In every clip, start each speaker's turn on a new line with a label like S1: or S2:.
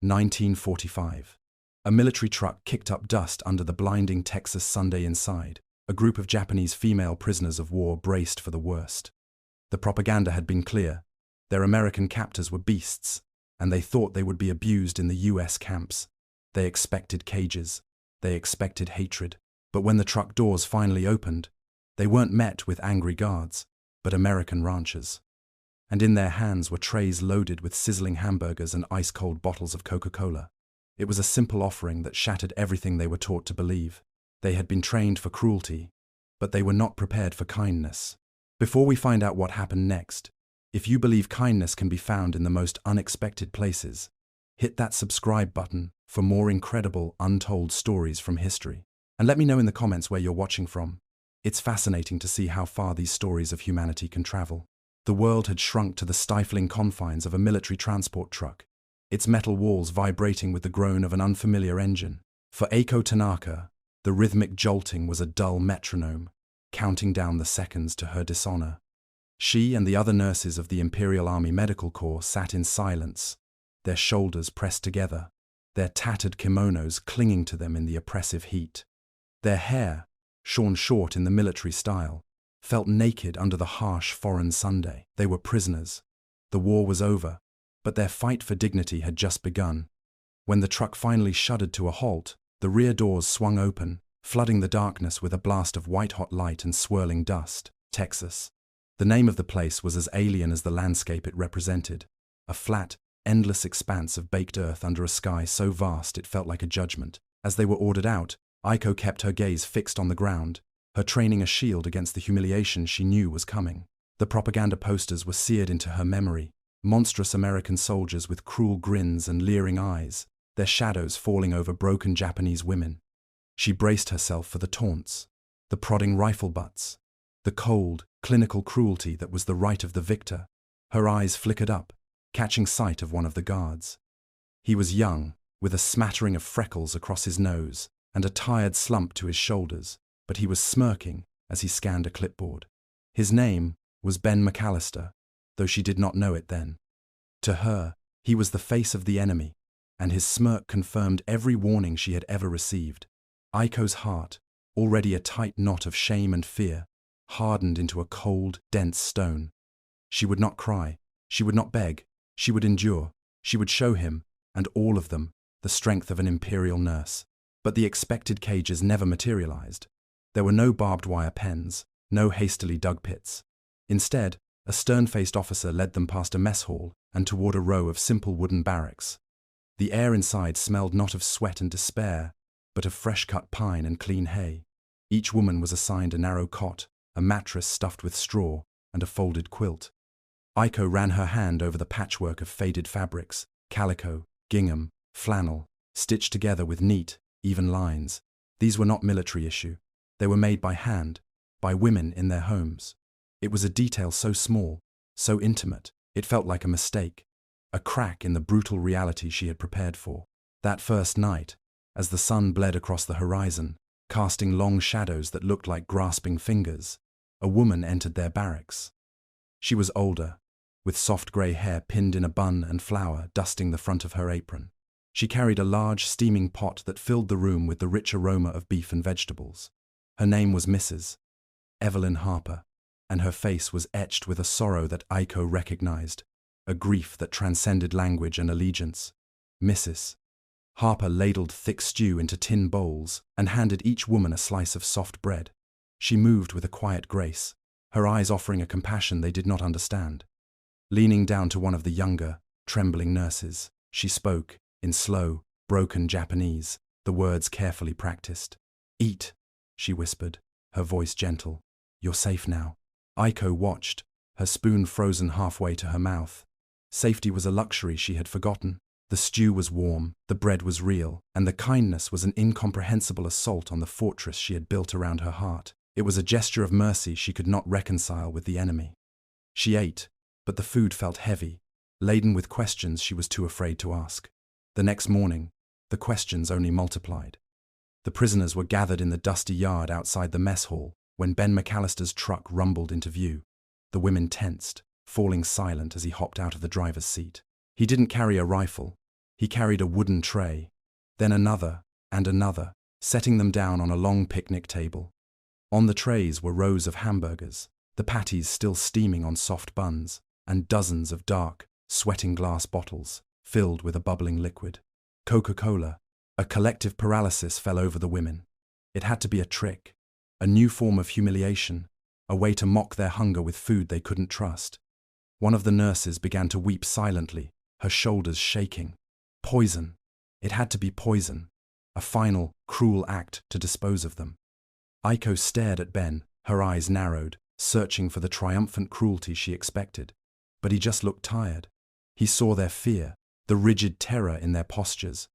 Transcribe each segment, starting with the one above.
S1: 1945. A military truck kicked up dust under the blinding Texas Sunday inside. A group of Japanese female prisoners of war braced for the worst. The propaganda had been clear. Their American captors were beasts, and they thought they would be abused in the US camps. They expected cages. They expected hatred. But when the truck doors finally opened, they weren't met with angry guards, but American ranchers. And in their hands were trays loaded with sizzling hamburgers and ice-cold bottles of Coca-Cola. It was a simple offering that shattered everything they were taught to believe. They had been trained for cruelty, but they were not prepared for kindness. Before we find out what happened next, if you believe kindness can be found in the most unexpected places, hit that subscribe button for more incredible, untold stories from history. And let me know in the comments where you're watching from. It's fascinating to see how far these stories of humanity can travel. The world had shrunk to the stifling confines of a military transport truck, its metal walls vibrating with the groan of an unfamiliar engine. For Aiko Tanaka, the rhythmic jolting was a dull metronome, counting down the seconds to her dishonor. She and the other nurses of the Imperial Army Medical Corps sat in silence, their shoulders pressed together, their tattered kimonos clinging to them in the oppressive heat. Their hair, shorn short in the military style, felt naked under the harsh foreign Sunday. They were prisoners. The war was over, but their fight for dignity had just begun. When the truck finally shuddered to a halt, the rear doors swung open, flooding the darkness with a blast of white-hot light and swirling dust. Texas. The name of the place was as alien as the landscape it represented. A flat, endless expanse of baked earth under a sky so vast it felt like a judgment. As they were ordered out, Aiko kept her gaze fixed on the ground, her training a shield against the humiliation she knew was coming. The propaganda posters were seared into her memory, monstrous American soldiers with cruel grins and leering eyes, their shadows falling over broken Japanese women. She braced herself for the taunts, the prodding rifle butts, the cold, clinical cruelty that was the right of the victor. Her eyes flickered up, catching sight of one of the guards. He was young, with a smattering of freckles across his nose and a tired slump to his shoulders, but he was smirking as he scanned a clipboard. His name was Ben McAllister, though she did not know it then. To her, he was the face of the enemy, and his smirk confirmed every warning she had ever received. Aiko's heart, already a tight knot of shame and fear, hardened into a cold, dense stone. She would not cry, she would not beg, she would endure, she would show him, and all of them, the strength of an imperial nurse. But the expected cages never materialized. There were no barbed wire pens, no hastily dug pits. Instead, a stern-faced officer led them past a mess hall and toward a row of simple wooden barracks. The air inside smelled not of sweat and despair, but of fresh-cut pine and clean hay. Each woman was assigned a narrow cot, a mattress stuffed with straw, and a folded quilt. Aiko ran her hand over the patchwork of faded fabrics, calico, gingham, flannel, stitched together with neat, even lines. These were not military issue. They were made by hand, by women in their homes. It was a detail so small, so intimate, it felt like a mistake, a crack in the brutal reality she had prepared for. That first night, as the sun bled across the horizon, casting long shadows that looked like grasping fingers, a woman entered their barracks. She was older, with soft grey hair pinned in a bun and flour dusting the front of her apron. She carried a large, steaming pot that filled the room with the rich aroma of beef and vegetables. Her name was Mrs. Evelyn Harper, and her face was etched with a sorrow that Aiko recognized, a grief that transcended language and allegiance. Mrs. Harper ladled thick stew into tin bowls and handed each woman a slice of soft bread. She moved with a quiet grace, her eyes offering a compassion they did not understand. Leaning down to one of the younger, trembling nurses, she spoke, in slow, broken Japanese, the words carefully practiced. "Eat," she whispered, her voice gentle. "You're safe now." Aiko watched, her spoon frozen halfway to her mouth. Safety was a luxury she had forgotten. The stew was warm, the bread was real, and the kindness was an incomprehensible assault on the fortress she had built around her heart. It was a gesture of mercy she could not reconcile with the enemy. She ate, but the food felt heavy, laden with questions she was too afraid to ask. The next morning, the questions only multiplied. The prisoners were gathered in the dusty yard outside the mess hall when Ben McAllister's truck rumbled into view. The women tensed, falling silent as he hopped out of the driver's seat. He didn't carry a rifle, He carried a wooden tray, then another and another, setting them down on a long picnic table. On the trays were rows of hamburgers, the patties still steaming on soft buns, and dozens of dark, sweating glass bottles, filled with a bubbling liquid. Coca-Cola. A collective paralysis fell over the women. It had to be a trick, a new form of humiliation, a way to mock their hunger with food they couldn't trust. One of the nurses began to weep silently, her shoulders shaking. Poison. It had to be poison. A final, cruel act to dispose of them. Aiko stared at Ben, her eyes narrowed, searching for the triumphant cruelty she expected. But he just looked tired. He saw their fear, the rigid terror in their postures.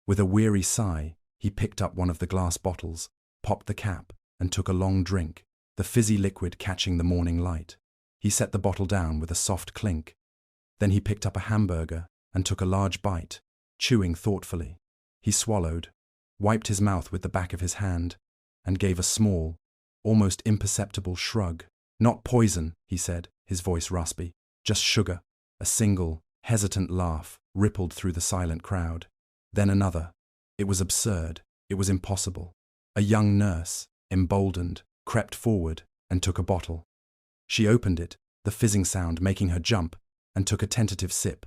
S1: With a weary sigh, he picked up one of the glass bottles, popped the cap, and took a long drink, the fizzy liquid catching the morning light. He set the bottle down with a soft clink. Then he picked up a hamburger and took a large bite, chewing thoughtfully. He swallowed, wiped his mouth with the back of his hand, and gave a small, almost imperceptible shrug. "Not poison," he said, his voice raspy. "Just sugar." A single, hesitant laugh rippled through the silent crowd. Then another. It was absurd. It was impossible. A young nurse, emboldened, crept forward and took a bottle. She opened it, the fizzing sound making her jump, and took a tentative sip.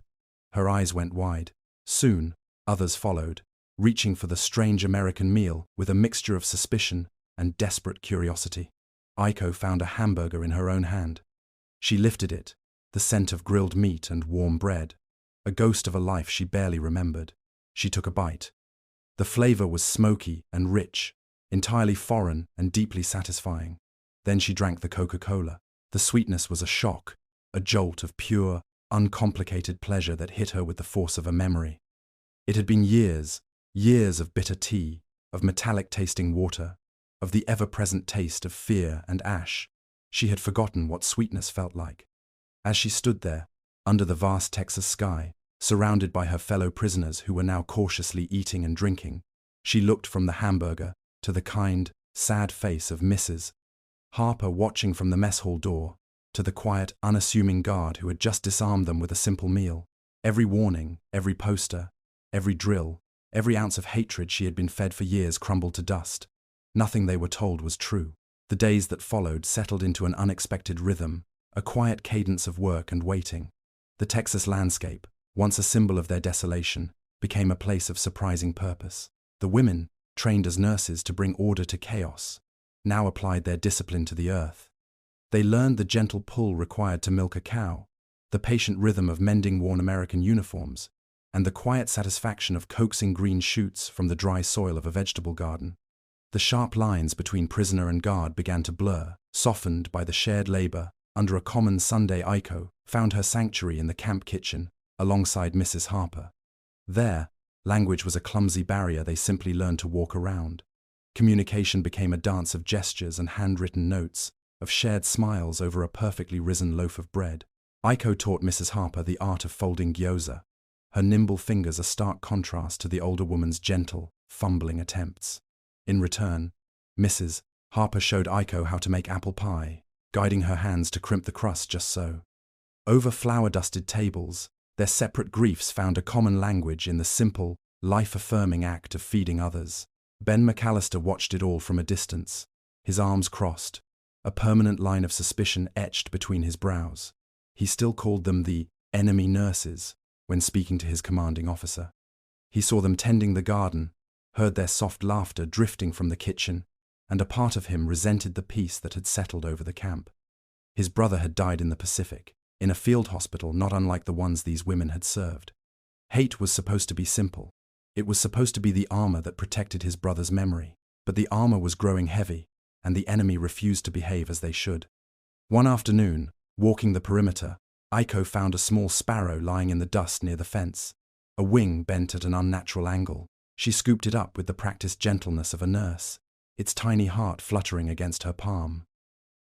S1: Her eyes went wide. Soon, others followed, reaching for the strange American meal with a mixture of suspicion and desperate curiosity. Aiko found a hamburger in her own hand. She lifted it, the scent of grilled meat and warm bread, a ghost of a life she barely remembered. She took a bite. The flavor was smoky and rich, entirely foreign and deeply satisfying. Then she drank the Coca-Cola. The sweetness was a shock, a jolt of pure, uncomplicated pleasure that hit her with the force of a memory. It had been years, years of bitter tea, of metallic-tasting water, of the ever-present taste of fear and ash. She had forgotten what sweetness felt like. As she stood there, under the vast Texas sky, surrounded by her fellow prisoners who were now cautiously eating and drinking, she looked from the hamburger to the kind, sad face of Mrs. Harper watching from the mess hall door, to the quiet, unassuming guard who had just disarmed them with a simple meal. Every warning, every poster, every drill, every ounce of hatred she had been fed for years crumbled to dust. Nothing they were told was true. The days that followed settled into an unexpected rhythm, a quiet cadence of work and waiting. The Texas landscape, once a symbol of their desolation, became a place of surprising purpose. The women, trained as nurses to bring order to chaos, now applied their discipline to the earth. They learned the gentle pull required to milk a cow, the patient rhythm of mending worn American uniforms, and the quiet satisfaction of coaxing green shoots from the dry soil of a vegetable garden. The sharp lines between prisoner and guard began to blur, softened by the shared labor. Under a common Sunday, Aiko found her sanctuary in the camp kitchen, alongside Mrs. Harper. There, language was a clumsy barrier they simply learned to walk around. Communication became a dance of gestures and handwritten notes, of shared smiles over a perfectly risen loaf of bread. Aiko taught Mrs. Harper the art of folding gyoza, her nimble fingers a stark contrast to the older woman's gentle, fumbling attempts. In return, Mrs. Harper showed Aiko how to make apple pie, guiding her hands to crimp the crust just so. Over flour-dusted tables, their separate griefs found a common language in the simple, life-affirming act of feeding others. Ben McAllister watched it all from a distance, his arms crossed, a permanent line of suspicion etched between his brows. He still called them the enemy nurses when speaking to his commanding officer. He saw them tending the garden, heard their soft laughter drifting from the kitchen, and a part of him resented the peace that had settled over the camp. His brother had died in the Pacific, in a field hospital not unlike the ones these women had served. Hate was supposed to be simple. It was supposed to be the armor that protected his brother's memory. But the armor was growing heavy, and the enemy refused to behave as they should. One afternoon, walking the perimeter, Aiko found a small sparrow lying in the dust near the fence, a wing bent at an unnatural angle. She scooped it up with the practiced gentleness of a nurse, its tiny heart fluttering against her palm.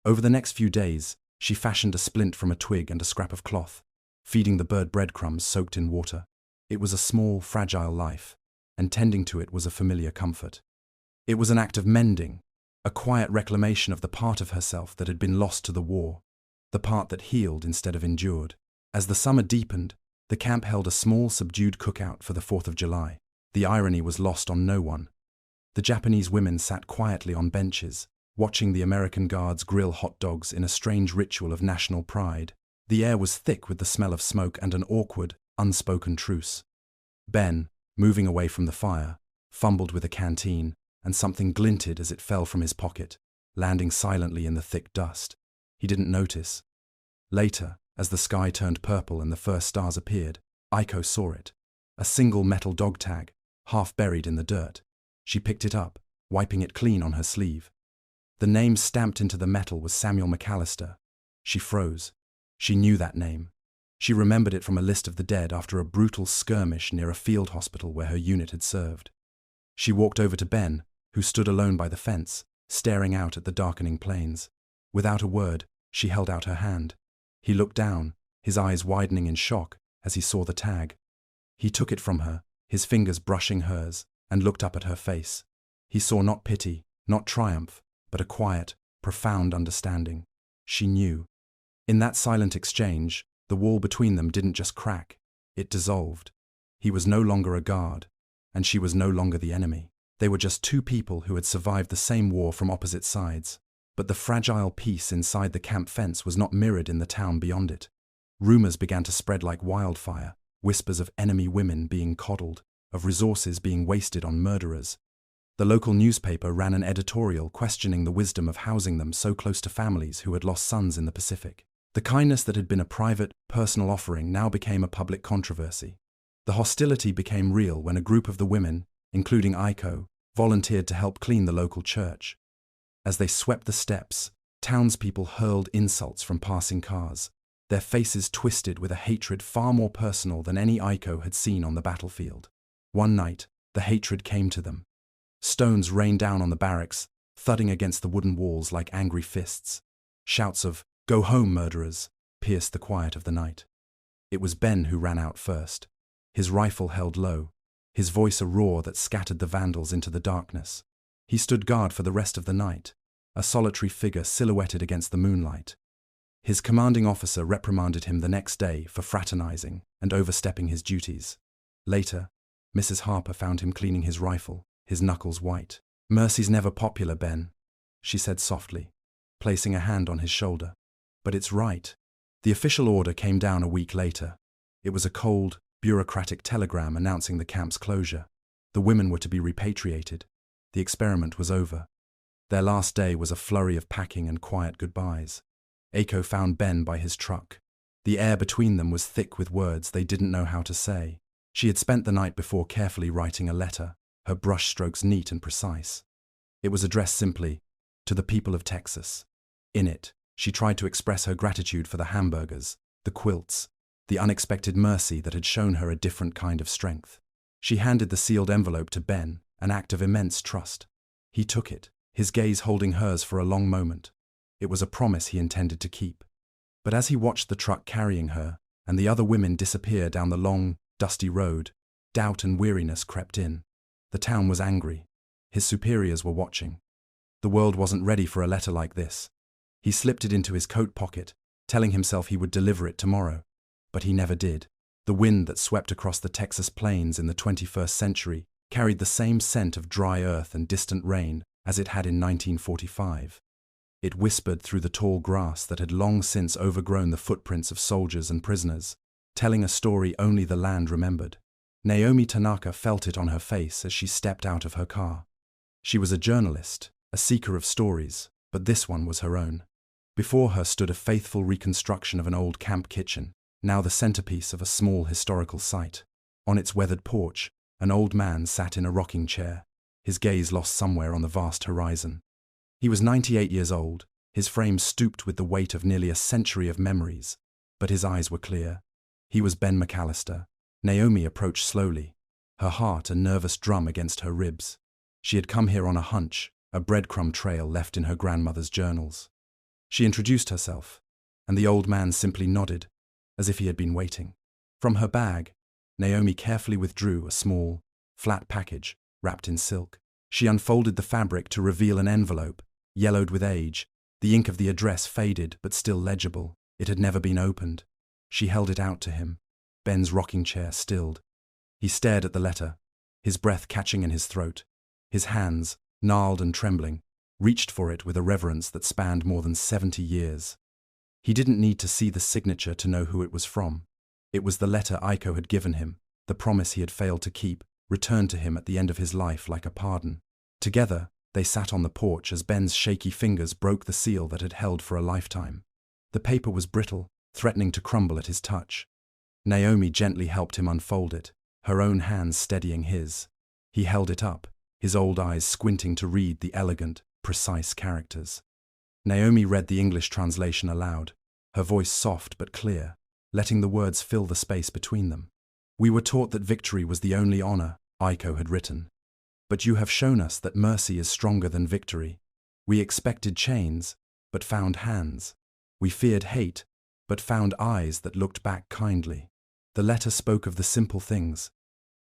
S1: Over the next few days, she fashioned a splint from a twig and a scrap of cloth, feeding the bird breadcrumbs soaked in water. It was a small, fragile life, and tending to it was a familiar comfort. It was an act of mending, a quiet reclamation of the part of herself that had been lost to the war, the part that healed instead of endured. As the summer deepened, The camp held a small, subdued cookout for the 4th of July. The irony was lost on no one. The Japanese women sat quietly on benches, watching the American guards grill hot dogs in a strange ritual of national pride. The air was thick with the smell of smoke and an awkward, unspoken truce. Ben, moving away from the fire, fumbled with a canteen, and something glinted as it fell from his pocket, landing silently in the thick dust. He didn't notice. Later, as the sky turned purple and the first stars appeared, Aiko saw it. A single metal dog tag, half buried in the dirt. She picked it up, wiping it clean on her sleeve. The name stamped into the metal was Samuel McAllister. She froze. She knew that name. She remembered it from a list of the dead after a brutal skirmish near a field hospital where her unit had served. She walked over to Ben, who stood alone by the fence, staring out at the darkening plains. Without a word, she held out her hand. He looked down, his eyes widening in shock as he saw the tag. He took it from her, his fingers brushing hers, and looked up at her face. He saw not pity, not triumph, but a quiet, profound understanding. She knew. In that silent exchange, the wall between them didn't just crack, it dissolved. He was no longer a guard, and she was no longer the enemy. They were just two people who had survived the same war from opposite sides. But the fragile peace inside the camp fence was not mirrored in the town beyond it. Rumors began to spread like wildfire, whispers of enemy women being coddled, of resources being wasted on murderers. The local newspaper ran an editorial questioning the wisdom of housing them so close to families who had lost sons in the Pacific. The kindness that had been a private, personal offering now became a public controversy. The hostility became real when a group of the women, including Aiko, volunteered to help clean the local church. As they swept the steps, townspeople hurled insults from passing cars, their faces twisted with a hatred far more personal than any Aiko had seen on the battlefield. One night, the hatred came to them. Stones rained down on the barracks, thudding against the wooden walls like angry fists. Shouts of, "Go home, murderers," pierced the quiet of the night. It was Ben who ran out first, his rifle held low, his voice a roar that scattered the vandals into the darkness. He stood guard for the rest of the night, a solitary figure silhouetted against the moonlight. His commanding officer reprimanded him the next day for fraternizing and overstepping his duties. Later, Mrs. Harper found him cleaning his rifle, his knuckles white. "Mercy's never popular, Ben," she said softly, placing a hand on his shoulder. "But it's right." The official order came down a week later. It was a cold, bureaucratic telegram announcing the camp's closure. The women were to be repatriated. The experiment was over. Their last day was a flurry of packing and quiet goodbyes. Aiko found Ben by his truck. The air between them was thick with words they didn't know how to say. She had spent the night before carefully writing a letter, her brushstrokes neat and precise. It was addressed simply, "To the people of Texas." In it, she tried to express her gratitude for the hamburgers, the quilts, the unexpected mercy that had shown her a different kind of strength. She handed the sealed envelope to Ben, an act of immense trust. He took it, his gaze holding hers for a long moment. It was a promise he intended to keep. But as he watched the truck carrying her and the other women disappear down the long, dusty road, doubt and weariness crept in. The town was angry. His superiors were watching. The world wasn't ready for a letter like this. He slipped it into his coat pocket, telling himself he would deliver it tomorrow. But he never did. The wind that swept across the Texas plains in the 21st century carried the same scent of dry earth and distant rain as it had in 1945. It whispered through the tall grass that had long since overgrown the footprints of soldiers and prisoners, telling a story only the land remembered. Naomi Tanaka felt it on her face as she stepped out of her car. She was a journalist, a seeker of stories, but this one was her own. Before her stood a faithful reconstruction of an old camp kitchen, now the centerpiece of a small historical site. On its weathered porch, an old man sat in a rocking chair, his gaze lost somewhere on the vast horizon. He was 98 years old, his frame stooped with the weight of nearly a century of memories, but his eyes were clear. He was Ben McAllister. Naomi approached slowly, her heart a nervous drum against her ribs. She had come here on a hunch, a breadcrumb trail left in her grandmother's journals. She introduced herself, and the old man simply nodded, as if he had been waiting. From her bag, Naomi carefully withdrew a small, flat package wrapped in silk. She unfolded the fabric to reveal an envelope, yellowed with age, the ink of the address faded but still legible. It had never been opened. She held it out to him. Ben's rocking chair stilled. He stared at the letter, his breath catching in his throat. His hands, gnarled and trembling, reached for it with a reverence that spanned more than 70 years. He didn't need to see the signature to know who it was from. It was the letter Aiko had given him, the promise he had failed to keep, returned to him at the end of his life like a pardon. Together, they sat on the porch as Ben's shaky fingers broke the seal that had held for a lifetime. The paper was brittle, threatening to crumble at his touch. Naomi gently helped him unfold it, her own hands steadying his. He held it up, his old eyes squinting to read the elegant, precise characters. Naomi read the English translation aloud, her voice soft but clear, letting the words fill the space between them. "We were taught that victory was the only honor," Aiko had written. "But you have shown us that mercy is stronger than victory. We expected chains, but found hands. We feared hate, but found eyes that looked back kindly." The letter spoke of the simple things: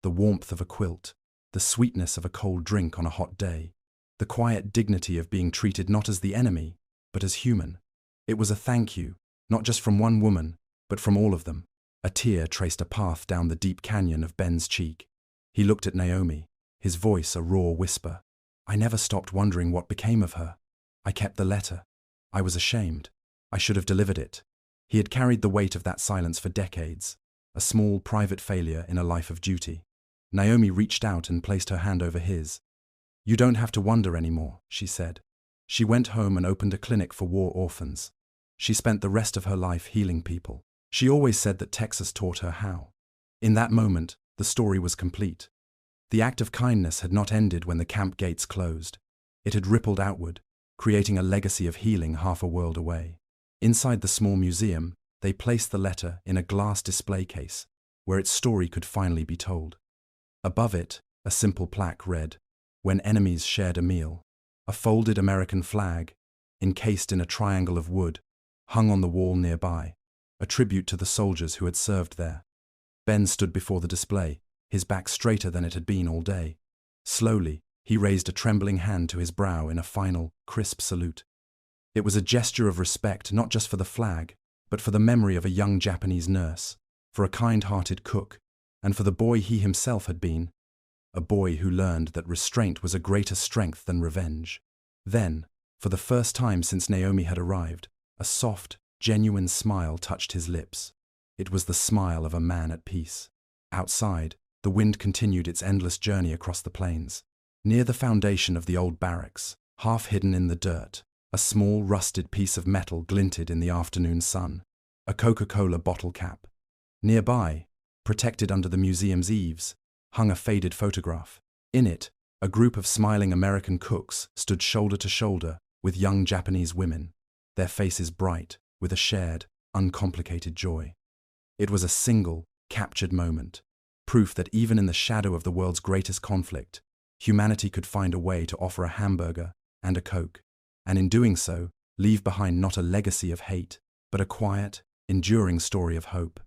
S1: the warmth of a quilt, the sweetness of a cold drink on a hot day, the quiet dignity of being treated not as the enemy, but as human. It was a thank you, not just from one woman, but from all of them. A tear traced a path down the deep canyon of Ben's cheek. He looked at Naomi, his voice a raw whisper. "I never stopped wondering what became of her. I kept the letter. I was ashamed. I should have delivered it." He had carried the weight of that silence for decades, a small private failure in a life of duty. Naomi reached out and placed her hand over his. "You don't have to wonder anymore," she said. She went home and opened a clinic for war orphans. She spent the rest of her life healing people. She always said that Texas taught her how. In that moment, the story was complete. The act of kindness had not ended when the camp gates closed. It had rippled outward, creating a legacy of healing half a world away. Inside the small museum, they placed the letter in a glass display case, where its story could finally be told. Above it, a simple plaque read, "When enemies shared a meal." A folded American flag, encased in a triangle of wood, hung on the wall nearby, a tribute to the soldiers who had served there. Ben stood before the display, his back straighter than it had been all day. Slowly, he raised a trembling hand to his brow in a final, crisp salute. It was a gesture of respect not just for the flag, but for the memory of a young Japanese nurse, for a kind-hearted cook, and for the boy he himself had been, a boy who learned that restraint was a greater strength than revenge. Then, for the first time since Naomi had arrived, a soft, genuine smile touched his lips. It was the smile of a man at peace. Outside, the wind continued its endless journey across the plains. Near the foundation of the old barracks, half hidden in the dirt, a small rusted piece of metal glinted in the afternoon sun, a Coca-Cola bottle cap. Nearby, protected under the museum's eaves, hung a faded photograph. In it, a group of smiling American cooks stood shoulder to shoulder with young Japanese women, their faces bright with a shared, uncomplicated joy. It was a single, captured moment, proof that even in the shadow of the world's greatest conflict, humanity could find a way to offer a hamburger and a Coke, and in doing so, leave behind not a legacy of hate, but a quiet, enduring story of hope.